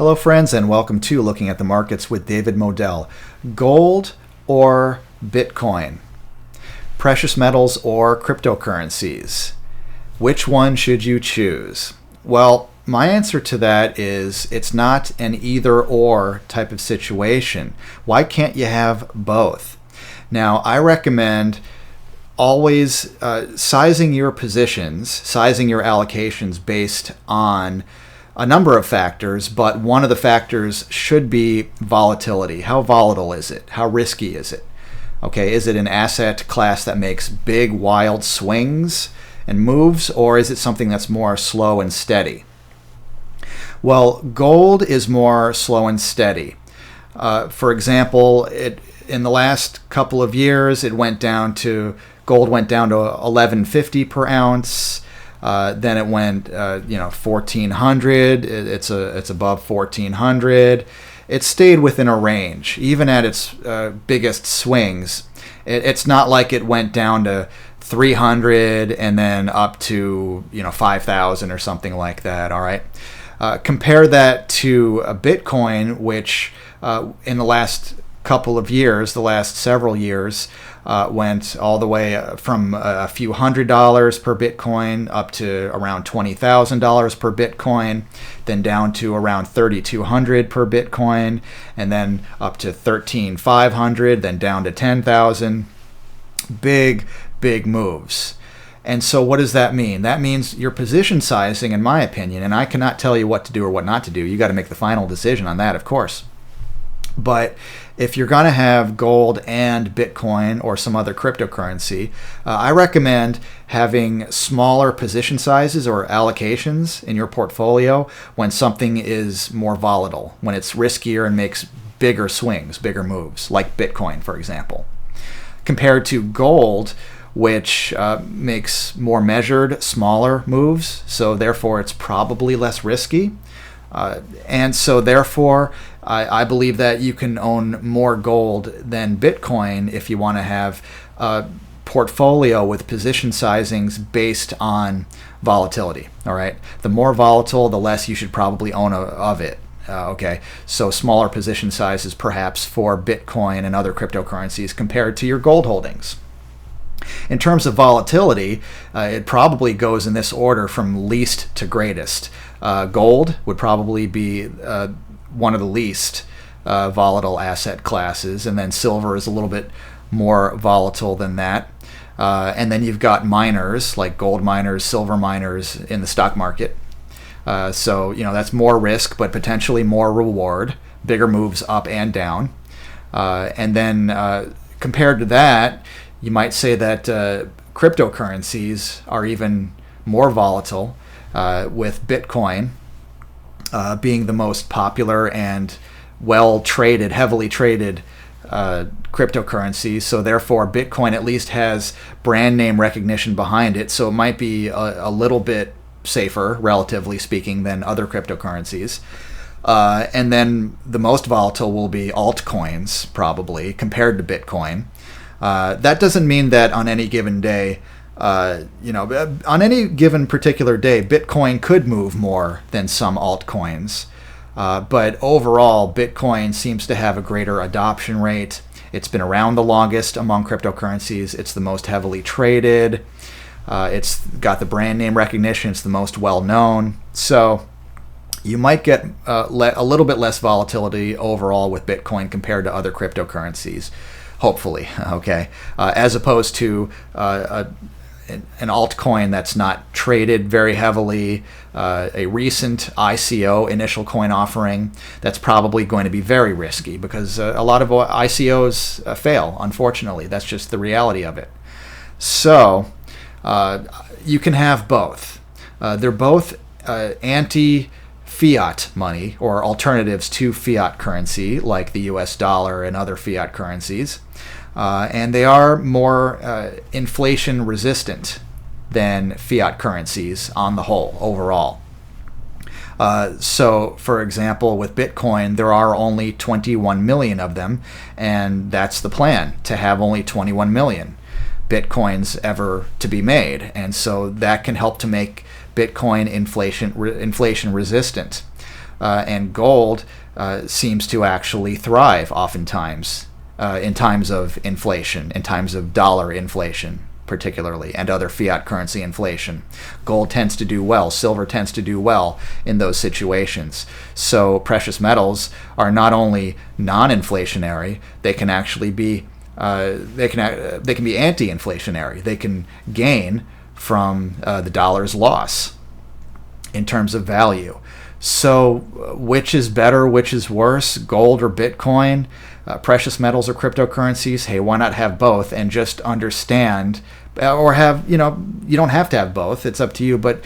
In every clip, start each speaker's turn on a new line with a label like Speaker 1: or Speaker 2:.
Speaker 1: Hello, friends, and welcome to Looking at the Markets with David Modell. Gold or Bitcoin? Precious metals or cryptocurrencies? Which one should you choose? Well, my answer to that is it's not an either-or type of situation. Why can't you have both? Now, I recommend always sizing your positions, sizing your allocations based on a number of factors, but one of the factors should be volatility. How volatile is it? How risky is it? Okay, is it an asset class that makes big, wild swings and moves, or is it something that's more slow and steady? Well, gold is more slow and steady. For example, in the last couple of years, gold went down to $11.50 per ounce. Then it went, 1,400. It's above 1,400. It stayed within a range, even at its biggest swings. It's not like it went down to 300 and then up to 5,000 or something like that. All right. Compare that to a Bitcoin, which in the last couple of years, the last several years, went all the way from a few $100s per Bitcoin up to around $20,000 per Bitcoin, then down to around $3,200 per Bitcoin, and then up to $13,500, then down to $10,000. Big moves. And so what does that mean? That means your position sizing, in my opinion, and I cannot tell you what to do or what not to do. You got to make the final decision on that, of course. But if you're going to have gold and Bitcoin or some other cryptocurrency, I recommend having smaller position sizes or allocations in your portfolio when something is more volatile, when it's riskier and makes bigger swings, bigger moves, like Bitcoin, for example, compared to gold, which makes more measured, smaller moves. So therefore, it's probably less risky. And so therefore, I believe that you can own more gold than Bitcoin if you want to have a portfolio with position sizings based on volatility. All right. The more volatile, the less you should probably own of it. Okay. So smaller position sizes perhaps for Bitcoin and other cryptocurrencies compared to your gold holdings. In terms of volatility, it probably goes in this order from least to greatest. Gold would probably be one of the least volatile asset classes, and then silver is a little bit more volatile than that. And then you've got miners, like gold miners, silver miners in the stock market. So that's more risk, but potentially more reward, bigger moves up and down. And then compared to that, you might say that cryptocurrencies are even more volatile, with Bitcoin being the most popular and well-traded, heavily traded cryptocurrency. So therefore, Bitcoin at least has brand name recognition behind it. So it might be a little bit safer, relatively speaking, than other cryptocurrencies. And then the most volatile will be altcoins, probably, compared to Bitcoin. That doesn't mean that on any given day, on any given particular day, Bitcoin could move more than some altcoins. But overall, Bitcoin seems to have a greater adoption rate. It's been around the longest among cryptocurrencies. It's the most heavily traded. It's got the brand name recognition. It's the most well-known. So you might get a little bit less volatility overall with Bitcoin compared to other cryptocurrencies. Hopefully, okay, as opposed to an altcoin that's not traded very heavily, a recent ICO, initial coin offering, that's probably going to be very risky because a lot of ICOs fail, unfortunately. That's just the reality of it. So you can have both. They're both anti-fiat money or alternatives to fiat currency like the US dollar and other fiat currencies. And they are more inflation resistant than fiat currencies on the whole, overall. So, for example, with Bitcoin, there are only 21 million of them, and that's the plan, to have only 21 million Bitcoins ever to be made. And so that can help to make Bitcoin inflation resistant. and gold seems to actually thrive oftentimes in times of inflation, in times of dollar inflation particularly, and other fiat currency inflation. Gold tends to do well, silver tends to do well in those situations. So precious metals are not only non-inflationary, they can actually be they can be anti-inflationary. They can gain from the dollar's loss in terms of value. So which is better, which is worse, gold or Bitcoin, precious metals or cryptocurrencies? Hey, why not have both and just understand, or have, you don't have to have both, it's up to you, but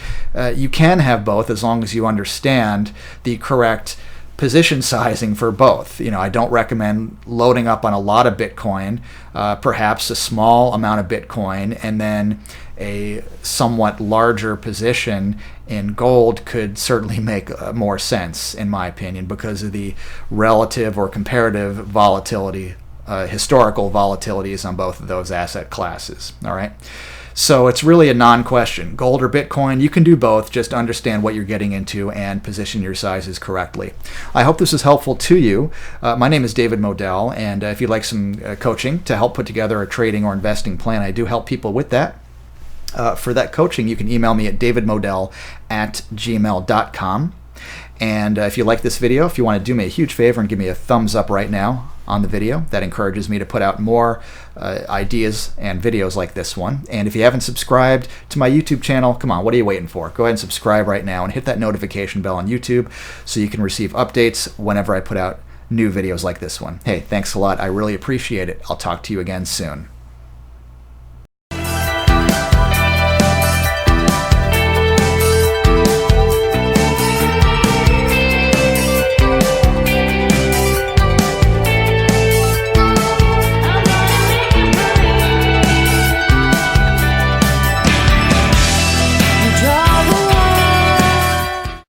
Speaker 1: you can have both as long as you understand the correct position sizing for both. I don't recommend loading up on a lot of Bitcoin, perhaps a small amount of Bitcoin, and then a somewhat larger position in gold could certainly make more sense, in my opinion, because of the relative or comparative volatility, historical volatilities on both of those asset classes. All right. So it's really a non-question. Gold or Bitcoin, you can do both. Just understand what you're getting into and position your sizes correctly. I hope this is helpful to you. My name is David Modell, and if you'd like some coaching to help put together a trading or investing plan, I do help people with that. For that coaching, you can email me at davidmodell@gmail.com. And if you like this video, if you want to do me a huge favor and give me a thumbs up right now on the video, that encourages me to put out more ideas and videos like this one. And if you haven't subscribed to my YouTube channel, come on, what are you waiting for? Go ahead and subscribe right now and hit that notification bell on YouTube so you can receive updates whenever I put out new videos like this one. Hey, thanks a lot. I really appreciate it. I'll talk to you again soon.